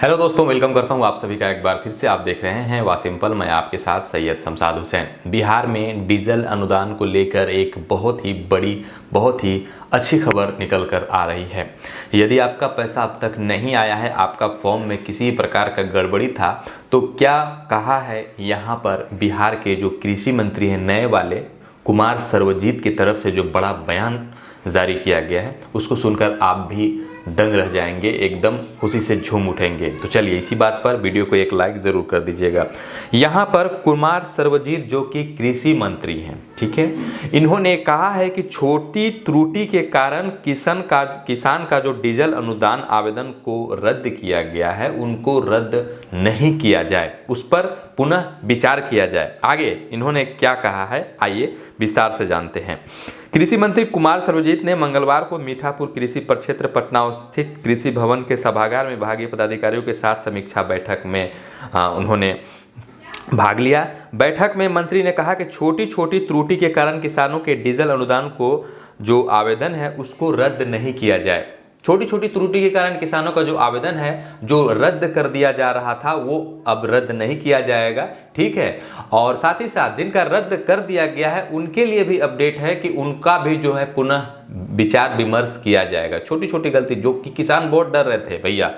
Hello दोस्तों, welcome करता हूं आप सभी का एक बार फिर से। आप देख रहे हैं वासिम्पल, मैं आपके साथ सैयद शमशाद हुसैन। बिहार में डीजल अनुदान को लेकर एक बहुत ही बड़ी, बहुत ही अच्छी खबर निकल कर आ रही है। यदि आपका पैसा अब तक नहीं आया है, आपका फॉर्म में किसी प्रकार का गड़बड़ी था, तो क्या कहा है यहाँ पर बिहार के जो कृषि मंत्री हैं नए वाले कुमार सर्वजीत की तरफ से जो बड़ा बयान जारी किया गया है, उसको सुनकर आप भी दंग रह जाएंगे, एकदम खुशी से झूम उठेंगे। तो चलिए इसी बात पर वीडियो को एक लाइक ज़रूर कर दीजिएगा। यहाँ पर कुमार सर्वजीत जो कि कृषि मंत्री हैं, ठीक है, इन्होंने कहा है कि छोटी त्रुटि के कारण किसान का जो डीजल अनुदान आवेदन को रद्द किया गया है, उनको रद्द नहीं किया जाए, उस पर पुनः विचार किया जाए। आगे इन्होंने क्या कहा है, आइए विस्तार से जानते हैं। कृषि मंत्री कुमार सर्वजीत ने मंगलवार को मीठापुर कृषि प्रक्षेत्र पटना स्थित कृषि भवन के सभागार में विभागीय पदाधिकारियों के साथ समीक्षा बैठक में उन्होंने भाग लिया। बैठक में मंत्री ने कहा कि छोटी छोटी त्रुटि के कारण किसानों के डीजल अनुदान को जो आवेदन है उसको रद्द नहीं किया जाए। छोटी छोटी त्रुटि के कारण किसानों का जो आवेदन है जो रद्द कर दिया जा रहा था, वो अब रद्द नहीं किया जाएगा, ठीक है। और साथ ही साथ जिनका रद्द कर दिया गया है उनके लिए भी अपडेट है कि उनका भी जो है पुनः विचार विमर्श किया जाएगा। छोटी छोटी गलती जो कि किसान बहुत डर रहे थे भैया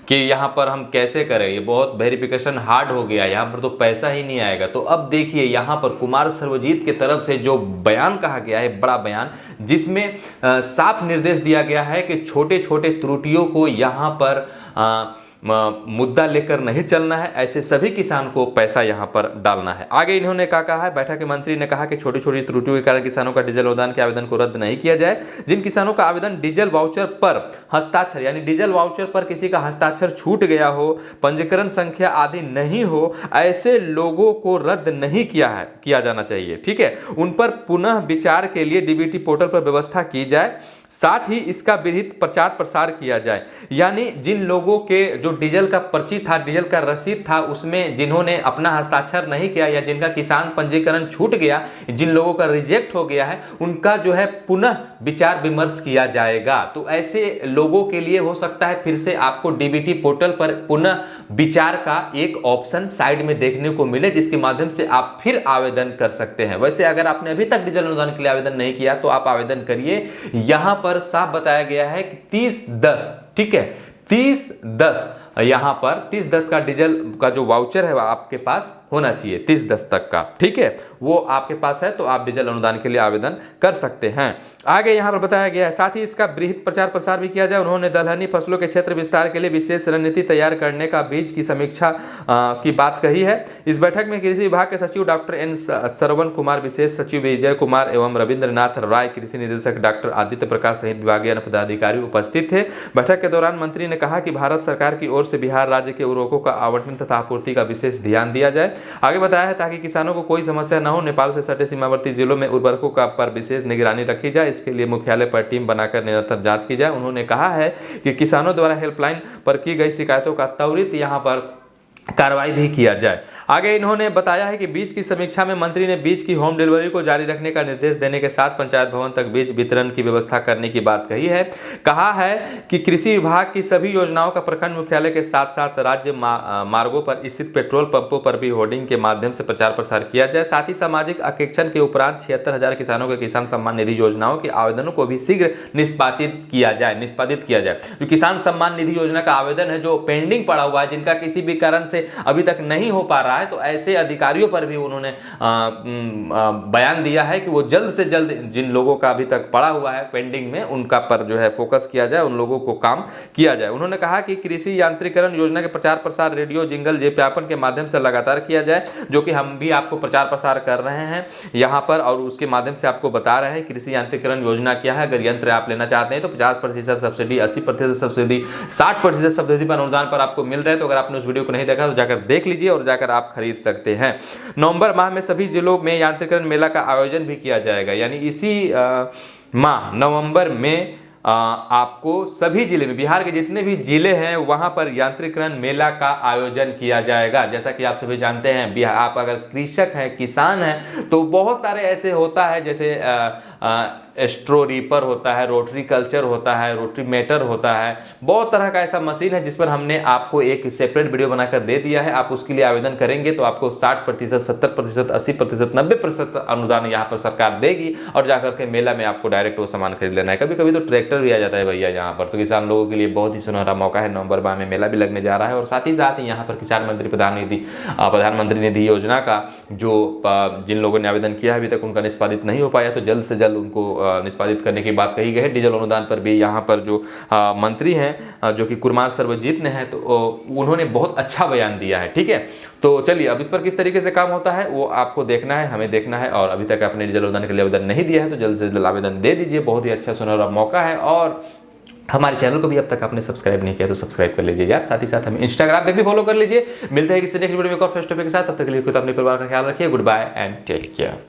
कि यहाँ पर हम कैसे करें, ये बहुत वेरिफिकेशन हार्ड हो गया, यहाँ पर तो पैसा ही नहीं आएगा। तो अब देखिए यहाँ पर कुमार सर्वजीत की तरफ से जो बयान कहा गया है, बड़ा बयान, जिसमें साफ निर्देश दिया गया है कि छोटे छोटे त्रुटियों को यहाँ पर मुद्दा लेकर नहीं चलना है, ऐसे सभी किसान को पैसा यहाँ पर डालना है। आगे इन्होंने क्या कहा है, बैठक के मंत्री ने कहा कि छोटी छोटी त्रुटियों के कारण किसानों का डीजल अनुदान के आवेदन को रद्द नहीं किया जाए। जिन किसानों का आवेदन डीजल वाउचर पर हस्ताक्षर, यानी डीजल वाउचर पर किसी का हस्ताक्षर छूट गया हो, पंजीकरण संख्या आदि नहीं हो, ऐसे लोगों को रद्द नहीं किया जाना चाहिए, ठीक है। उन पर पुनः विचार के लिए डीबीटी पोर्टल पर व्यवस्था की जाए, साथ ही इसका विहित प्रचार प्रसार किया जाए। यानी जिन लोगों के जो डीजल का पर्ची था, डीजल का रसीद था, उसमें जिन्होंने अपना हस्ताक्षर नहीं किया या जिनका किसान पंजीकरण छूट गया, जिन लोगों का रिजेक्ट हो गया है, उनका जो है पुनः विचार विमर्श किया जाएगा। तो ऐसे लोगों के लिए हो सकता है फिर से आपको डीबीटी पोर्टल पर पुनः विचार का एक ऑप्शन साइड में देखने को मिले, जिसके माध्यम से आप फिर आवेदन कर सकते हैं। वैसे अगर आपने अभी तक डीजल अनुदान के लिए आवेदन नहीं किया तो आप आवेदन करिए। यहां पर साफ बताया गया है कि 30/10, ठीक है, 30/10 यहाँ पर 30/10 का डीजल का जो वाउचर है वो आपके पास होना चाहिए, 30/10 तक का, ठीक है, वो आपके पास है तो आप डीजल अनुदान के लिए आवेदन कर सकते हैं। आगे यहाँ पर बताया गया है, साथ ही इसका वृहद प्रचार प्रसार भी किया जाए। उन्होंने दलहनी फसलों के क्षेत्र विस्तार के लिए विशेष रणनीति तैयार करने का बीज की समीक्षा की बात कही है। इस बैठक में कृषि विभाग के सचिव डॉक्टर एन श्रवण कुमार, विशेष सचिव विजय कुमार एवं रविंद्रनाथ राय, कृषि निदेशक डॉक्टर आदित्य प्रकाश सहित विभागीय पदाधिकारी उपस्थित थे। बैठक के दौरान मंत्री ने कहा कि भारत सरकार की ओर से बिहार राज्य के उर्वरकों का आवंटन तथा आपूर्ति का विशेष ध्यान दिया जाए। आगे बताया है ताकि किसानों को कोई समस्या न हो, नेपाल से सटे सीमावर्ती जिलों में उर्वरकों का पर विशेष निगरानी रखी जाए। इसके लिए मुख्यालय पर टीम बनाकर निरंतर जांच की जाए। उन्होंने कहा है कि किसानों द्वारा हेल्पलाइन पर की गई शिकायतों का त्वरित यहां पर कार्रवाई भी किया जाए। आगे इन्होंने बताया है कि बीज की समीक्षा में मंत्री ने बीज की होम डिलीवरी को जारी रखने का निर्देश देने के साथ पंचायत भवन तक बीज वितरण की व्यवस्था करने की बात कही है। कहा है कि कृषि विभाग की सभी योजनाओं का प्रखंड मुख्यालय के साथ साथ राज्य मार्गों पर स्थित पेट्रोल पंपों पर भी होर्डिंग के माध्यम से प्रचार प्रसार किया जाए। साथ ही सामाजिक आरक्षण के उपरांत 76,000 किसानों के किसान सम्मान निधि योजनाओं के आवेदनों को भी शीघ्र निष्पादित किया जाए। जो किसान सम्मान निधि योजना का आवेदन है जो पेंडिंग पड़ा हुआ है, जिनका किसी भी कारण अभी तक नहीं हो पा रहा है, तो ऐसे अधिकारियों पर भी उन्होंने बयान दिया है कि वो जल्द से जल्द जिन लोगों का अभी तक पड़ा हुआ है पेंडिंग में, उनका पर जो है फोकस किया जाए, उन लोगों को काम किया जाए। उन्होंने कहा कि कृषि यांत्रिकरण योजना के प्रचार प्रसार रेडियो, जिंगल, विज्ञापन के माध्यम से लगातार किया जाए, जो कि हम भी आपको प्रचार प्रसार कर रहे हैं यहाँ पर, और उसके माध्यम से आपको बता रहे हैं कृषि यांत्रिकरण योजना क्या है। अगर यंत्र आप लेना चाहते हैं तो 50% सब्सिडी, 80% सब्सिडी, 60% सब्सिडी पर अनुदान पर आपको मिल रहा है। तो अगर आपने उस वीडियो को नहीं देखा तो जाकर देख लीजिए और जाकर आप खरीद सकते हैं। नवंबर माह में सभी जिलों में यांत्रिकरण मेला का आयोजन भी किया जाएगा, यानी इसी माह नवंबर में आपको सभी जिले में, बिहार के जितने भी जिले हैं वहां पर यांत्रिकरण मेला का आयोजन किया जाएगा। जैसा कि आप सभी जानते हैं, बिहार, आप अगर कृषक हैं, किसान हैं, तो बहुत सारे ऐसे होता है, जैसे स्ट्रो रीपर होता है, रोटरी कल्चर होता है, रोटरी मेटर होता है, बहुत तरह का ऐसा मशीन है जिस पर हमने आपको एक सेपरेट वीडियो बनाकर दे दिया है। आप उसके लिए आवेदन करेंगे तो आपको 60%, 70%, 80%, 90% अनुदान यहाँ पर सरकार देगी और जाकर के मेला में आपको डायरेक्ट वो सामान खरीद लेना है। कभी कभी तो ट्रैक्टर भी आ जाता है भैया यहाँ पर, तो किसान लोगों के लिए बहुत ही सुनहरा मौका है। नवंबर माह में मेला भी लगने जा रहा है और साथ ही साथ यहाँ पर किसान मंत्री प्रधानमंत्री निधि योजना का जो जिन लोगों ने आवेदन किया अभी तक उनका निष्पादित नहीं हो पाया, तो जल्द से जल्द उनको निष्पादित करने की बात कही गई है। डीजल अनुदान पर भी यहाँ पर जो मंत्री हैं जो कि कुमार सर्वजीत ने है, तो उन्होंने बहुत अच्छा बयान दिया है। ठीक है, तो चलिए अब इस पर किस तरीके से काम होता है वो आपको देखना है, हमें देखना है। और अभी तक आपने डीजल अनुदान के लिए आवेदन नहीं दिया है तो जल्द से जल्द आवेदन दे दीजिए, बहुत ही अच्छा सुनहरा मौका है। और हमारे चैनल को भी अब तक आपने सब्सक्राइब नहीं किया तो सब्सक्राइब कर लीजिए यार। साथ ही साथ हमें इंस्टाग्राम पे भी फॉलो कर लीजिए। मिलते हैं किसी नेक्स्ट वीडियो में एक और फेस टू फेस के साथ, तब तक के लिए खुद अपने परिवार का ख्याल रखिए। Goodbye and take care.